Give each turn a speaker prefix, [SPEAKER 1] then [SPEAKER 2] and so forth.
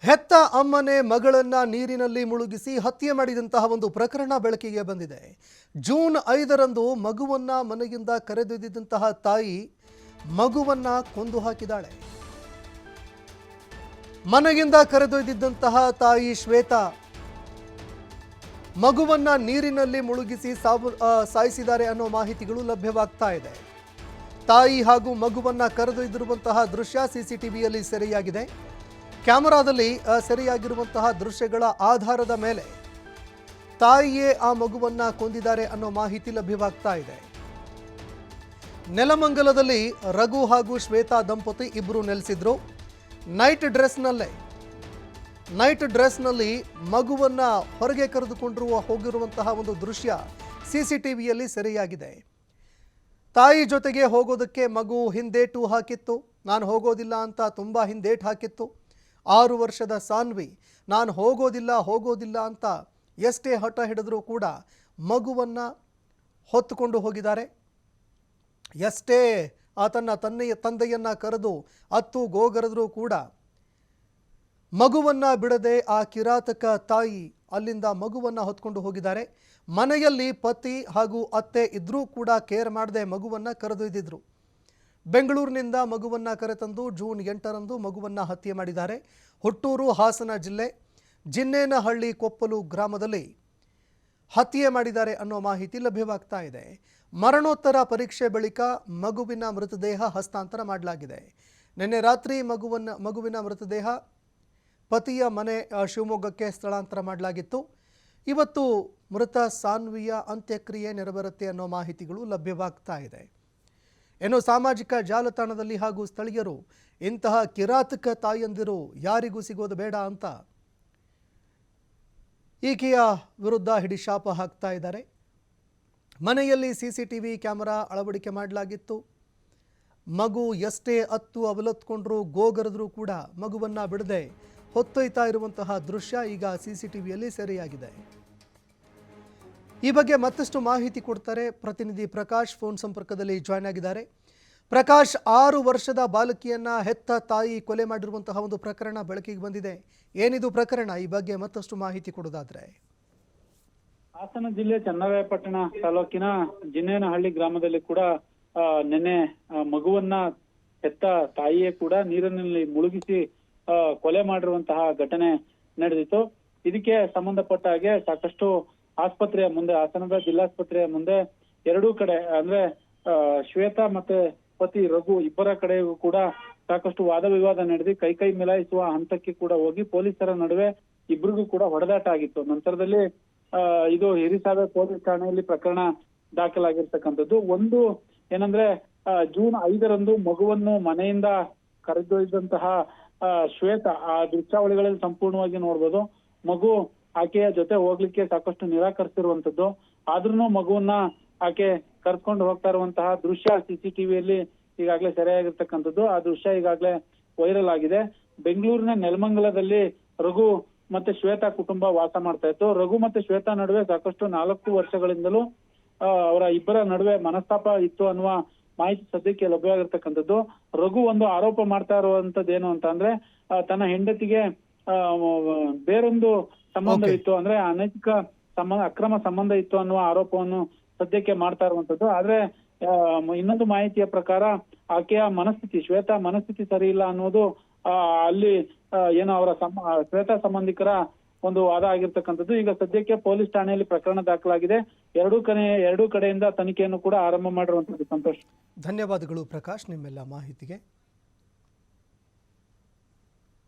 [SPEAKER 1] ಹೆತ್ತ ಅಮ್ಮನೆ ಮಗಳನ್ನ ನೀರಿನಲ್ಲಿ ಮುಳುಗಿಸಿ ಹತ್ಯೆ ಮಾಡಿದಂತಹ ಒಂದು ಪ್ರಕರಣ ಬೆಳಕಿಗೆ ಬಂದಿದೆ. ಜೂನ್ 5ರಂದು ಮಗುವನ್ನ ಮನೆಯಿಂದ ಕರೆದೊಯ್ದಿದ್ದಂತಹ ತಾಯಿ ಮಗುವನ್ನ ಕೊಂದು ಹಾಕಿದ್ದಾಳೆ. ಮನೆಯಿಂದ ಕರೆದೊಯ್ದಿದ್ದಂತಹ ತಾಯಿ ಶ್ವೇತಾ ಮಗುವನ್ನ ನೀರಿನಲ್ಲಿ ಮುಳುಗಿಸಿ ಸಾಯಿಸಿದ್ದಾರೆ ಅನ್ನೋ ಮಾಹಿತಿಗಳು ಲಭ್ಯವಾಗ್ತಾ ಇದೆ. ತಾಯಿ ಹಾಗೂ ಮಗುವನ್ನ ಕರೆದೊಯ್ದಿರುವಂತಹ ದೃಶ್ಯ ಸಿಸಿಟಿವಿಯಲ್ಲಿ ಸೆರೆಯಾಗಿದೆ. ಕ್ಯಾಮೆರಾದಲ್ಲಿ ಸೆರೆಯಾಗಿರುವಂತಹ ದೃಶ್ಯಗಳ ಆಧಾರದ ಮೇಲೆ ತಾಯಿಯೇ ಆ ಮಗುವನ್ನ ಕೊಂದಿದ್ದಾರೆ ಅನ್ನೋ ಮಾಹಿತಿ ಲಭ್ಯವಾಗ್ತಾ ಇದೆ. ನೆಲಮಂಗಲದಲ್ಲಿ ರಘು ಹಾಗೂ ಶ್ವೇತಾ ದಂಪತಿ ಇಬ್ಬರು ನೆಲೆಸಿದ್ರು. ನೈಟ್ ಡ್ರೆಸ್ನಲ್ಲಿ ಮಗುವನ್ನ ಹೊರಗೆ ಕರೆದುಕೊಂಡು ಹೋಗಿರುವಂತಹ ಒಂದು ದೃಶ್ಯ ಸಿಸಿಟಿವಿಯಲ್ಲಿ ಸೆರೆಯಾಗಿದೆ. ತಾಯಿ ಜೊತೆಗೆ ಹೋಗೋದಕ್ಕೆ ಮಗು ಹಿಂದೇಟು ಹಾಕಿತ್ತು. ನಾನು ಹೋಗೋದಿಲ್ಲ ಅಂತ ತುಂಬಾ ಹಿಂದೇಟು ಹಾಕಿತ್ತು. 6 ವರ್ಷದ ಸಾನ್ವಿ ನಾನು ಹೋಗೋದಿಲ್ಲ ಅಂತ ಎಷ್ಟೇ ಹಠ ಹಿಡಿದ್ರೂ ಕೂಡ ಮಗುವನ್ನು ಹೊತ್ತುಕೊಂಡು ಹೋಗಿದ್ದಾರೆ. ಎಷ್ಟೇ ಆತನ ತಂದೆಯನ್ನು ಕರೆದು ಅತ್ತು ಗೋಗರೆದ್ರೂ ಕೂಡ ಮಗುವನ್ನು ಬಿಡದೆ ಆ ಕಿರಾತಕ ತಾಯಿ ಅಲ್ಲಿಂದ ಮಗುವನ್ನು ಹೊತ್ಕೊಂಡು ಹೋಗಿದ್ದಾರೆ. ಮನೆಯಲ್ಲಿ ಪತಿ ಹಾಗೂ ಅತ್ತೆ ಇದ್ರೂ ಕೂಡ ಕೇರ್ ಮಾಡದೆ ಮಗುವನ್ನು ಕರೆದೊಯ್ದಿದ್ರು. ಬೆಂಗಳೂರಿನಿಂದ ಮಗುವನ್ನು ಕರೆತಂದು ಜೂನ್ 8ರಂದು ಮಗುವನ್ನು ಹತ್ಯೆ ಮಾಡಿದ್ದಾರೆ. ಹುಟ್ಟೂರು ಹಾಸನ ಜಿಲ್ಲೆ ಜಿನ್ನೇನಹಳ್ಳಿ ಕೊಪ್ಪಲು ಗ್ರಾಮದಲ್ಲಿ ಹತ್ಯೆ ಮಾಡಿದ್ದಾರೆ ಅನ್ನೋ ಮಾಹಿತಿ ಲಭ್ಯವಾಗ್ತಾ ಇದೆ. ಮರಣೋತ್ತರ ಪರೀಕ್ಷೆ ಬಳಿಕ ಮಗುವಿನ ಮೃತದೇಹ ಹಸ್ತಾಂತರ ಮಾಡಲಾಗಿದೆ. ನಿನ್ನೆ ರಾತ್ರಿ ಮಗುವಿನ ಮೃತದೇಹ ಪತಿಯ ಮನೆ ಶಿವಮೊಗ್ಗಕ್ಕೆ ಸ್ಥಳಾಂತರ ಮಾಡಲಾಗಿತ್ತು. ಇವತ್ತು ಮೃತ ಸಾನ್ವಿಯ ಅಂತ್ಯಕ್ರಿಯೆ ನೆರವೇರುತ್ತೆ ಅನ್ನೋ ಮಾಹಿತಿಗಳು ಲಭ್ಯವಾಗ್ತಾ ಇದೆ. ಇನ್ನು ಸಾಮಾಜಿಕ ಜಾಲತಾಣದಲ್ಲಿ ಹಾಗೂ ಸ್ಥಳೀಯರು ಇಂತಹ ಕಿರಾತಕ ತಾಯಂದಿರು ಯಾರಿಗೂ ಸಿಗೋದು ಬೇಡ ಅಂತ ಈಕೆಯ ವಿರುದ್ಧ ಹಿಡಿಶಾಪ ಹಾಕ್ತಾ ಇದ್ದಾರೆ. ಮನೆಯಲ್ಲಿ ಸಿಸಿಟಿವಿ ಕ್ಯಾಮೆರಾ ಅಳವಡಿಕೆ ಮಾಡಲಾಗಿತ್ತು. ಮಗು ಎಷ್ಟೇ ಅತ್ತು ಅವಲತ್ಕೊಂಡ್ರು ಗೋಗರೆದ್ರೂ ಕೂಡ ಮಗುವನ್ನು ಬಿಡದೆ ಹೊತ್ತೊಯ್ತಾ ಇರುವಂತಹ ದೃಶ್ಯ ಈಗ ಸಿಸಿಟಿವಿಯಲ್ಲಿ ಸೆರೆಯಾಗಿದೆ. ಈ ಬಗ್ಗೆ ಮತ್ತಷ್ಟು ಮಾಹಿತಿ ಕೊಡ್ತಾರೆ ಪ್ರತಿನಿಧಿ ಪ್ರಕಾಶ್. ಫೋನ್ ಸಂಪರ್ಕದಲ್ಲಿ ಜಾಯ್ನ್ ಆಗಿದ್ದಾರೆ. ಪ್ರಕಾಶ್, 6 ವರ್ಷದ ಬಾಲಕಿಯನ್ನ ಹೆತ್ತ ತಾಯಿ ಕೊಲೆ ಮಾಡಿರುವಂತಹ ಒಂದು ಪ್ರಕರಣ ಬೆಳಕಿಗೆ ಬಂದಿದೆ. ಏನಿದು ಪ್ರಕರಣ? ಈ ಬಗ್ಗೆ ಮತ್ತಷ್ಟು ಮಾಹಿತಿ ಕೊಡೋದಾದ್ರೆ.
[SPEAKER 2] ಹಾಸನ ಜಿಲ್ಲೆ ಚನ್ನರಾಯಪಟ್ಟಣ ತಾಲೂಕಿನ ಜಿನ್ನೇನಹಳ್ಳಿ ಗ್ರಾಮದಲ್ಲಿ ಕೂಡ ನಿನ್ನೆ ಮಗುವನ್ನ ಹೆತ್ತ ತಾಯಿಯೇ ಕೂಡ ನೀರಿನಲ್ಲಿ ಮುಳುಗಿಸಿ ಕೊಲೆ ಮಾಡಿರುವಂತಹ ಘಟನೆ ನಡೆದಿತ್ತು. ಇದಕ್ಕೆ ಸಂಬಂಧಪಟ್ಟ ಹಾಗೆ ಸಾಕಷ್ಟು ಆಸ್ಪತ್ರೆಯ ಮುಂದೆ, ಹಾಸನದ ಜಿಲ್ಲಾಸ್ಪತ್ರೆಯ ಮುಂದೆ ಎರಡೂ ಕಡೆ ಅಂದ್ರೆ ಶ್ವೇತಾ ಮತ್ತೆ ಪತಿ ರಘು ಇಬ್ಬರ ಕಡೆಗೂ ಕೂಡ ಸಾಕಷ್ಟು ವಾದ ವಿವಾದ ನಡೆದಿ ಕೈ ಮಿಲಾಯಿಸುವ ಹಂತಕ್ಕೆ ಕೂಡ ಹೋಗಿ ಪೊಲೀಸರ ನಡುವೆ ಇಬ್ಬರಿಗೂ ಕೂಡ ಹೊಡೆದಾಟ ಆಗಿತ್ತು. ನಂತರದಲ್ಲಿ ಇದು ಹಿರಿಸಾವೆ ಪೊಲೀಸ್ ಠಾಣೆಯಲ್ಲಿ ಪ್ರಕರಣ ದಾಖಲಾಗಿರ್ತಕ್ಕಂಥದ್ದು. ಒಂದು ಏನಂದ್ರೆ ಜೂನ್ 5ರಂದು ಮಗುವನ್ನು ಮನೆಯಿಂದ ಕರೆದೊಯ್ದಂತಹ ಶ್ವೇತಾ, ಆ ದೃಶ್ಯಾವಳಿಗಳಲ್ಲಿ ಸಂಪೂರ್ಣವಾಗಿ ನೋಡ್ಬೋದು, ಮಗು ಆಕೆಯ ಜೊತೆ ಹೋಗ್ಲಿಕ್ಕೆ ಸಾಕಷ್ಟು ನಿರಾಕರಿಸಿರುವಂತದ್ದು. ಆದ್ರೂ ಮಗುವನ್ನ ಆಕೆ ಕರ್ಕೊಂಡು ಹೋಗ್ತಾ ಇರುವಂತಹ ದೃಶ್ಯ ಸಿಸಿಟಿವಿಯಲ್ಲಿ ಈಗಾಗಲೇ ಸೆರೆಯಾಗಿರ್ತಕ್ಕಂಥದ್ದು. ಆ ದೃಶ್ಯ ಈಗಾಗಲೇ ವೈರಲ್ ಆಗಿದೆ. ಬೆಂಗಳೂರಿನ ನೆಲಮಂಗಲದಲ್ಲಿ ರಘು ಮತ್ತೆ ಶ್ವೇತಾ ಕುಟುಂಬ ವಾಸ ಮಾಡ್ತಾ ಇತ್ತು. ರಘು ಮತ್ತೆ ಶ್ವೇತಾ ನಡುವೆ ಸಾಕಷ್ಟು 4 ವರ್ಷಗಳಿಂದಲೂ ಅವರ ಇಬ್ಬರ ನಡುವೆ ಮನಸ್ತಾಪ ಇತ್ತು ಅನ್ನುವ ಮಾಹಿತಿ ಸದ್ಯಕ್ಕೆ ಲಭ್ಯವಾಗಿರ್ತಕ್ಕಂಥದ್ದು. ರಘು ಒಂದು ಆರೋಪ ಮಾಡ್ತಾ ಇರುವಂತದ್ದು ಏನು ಅಂತ ಅಂದ್ರೆ ತನ್ನ ಹೆಂಡತಿಗೆ ಬೇರೊಂದು ಸಂಬಂಧವಿತ್ತು, ಅಂದ್ರೆ ಅನೈತಿಕ ಸಂಬಂಧ, ಅಕ್ರಮ ಸಂಬಂಧ ಇತ್ತು ಅನ್ನುವ ಆರೋಪವನ್ನು ಸದ್ಯಕ್ಕೆ ಮಾಡ್ತಾ ಇರುವಂತದ್ದು. ಆದ್ರೆ ಇನ್ನೊಂದು ಮಾಹಿತಿಯ ಪ್ರಕಾರ ಆಕೆಯ ಮನಸ್ಥಿತಿ, ಶ್ವೇತಾ ಮನಸ್ಥಿತಿ ಸರಿ ಇಲ್ಲ ಅನ್ನೋದು ಅಲ್ಲಿ ಏನೋ ಅವರ ಶ್ವೇತಾ ಸಂಬಂಧಿಕರ ಒಂದು ವಾದ ಆಗಿರ್ತಕ್ಕಂಥದ್ದು. ಈಗ ಸದ್ಯಕ್ಕೆ ಪೊಲೀಸ್ ಠಾಣೆಯಲ್ಲಿ ಪ್ರಕರಣ ದಾಖಲಾಗಿದೆ. ಎರಡೂ ಕಡೆಯಿಂದ ತನಿಖೆಯನ್ನು ಕೂಡ ಆರಂಭ ಮಾಡಿರುವಂತದ್ದು. ಸಂತೋಷ್,
[SPEAKER 1] ಧನ್ಯವಾದಗಳು ಪ್ರಕಾಶ್ ನಿಮ್ಮೆಲ್ಲ ಮಾಹಿತಿಗೆ.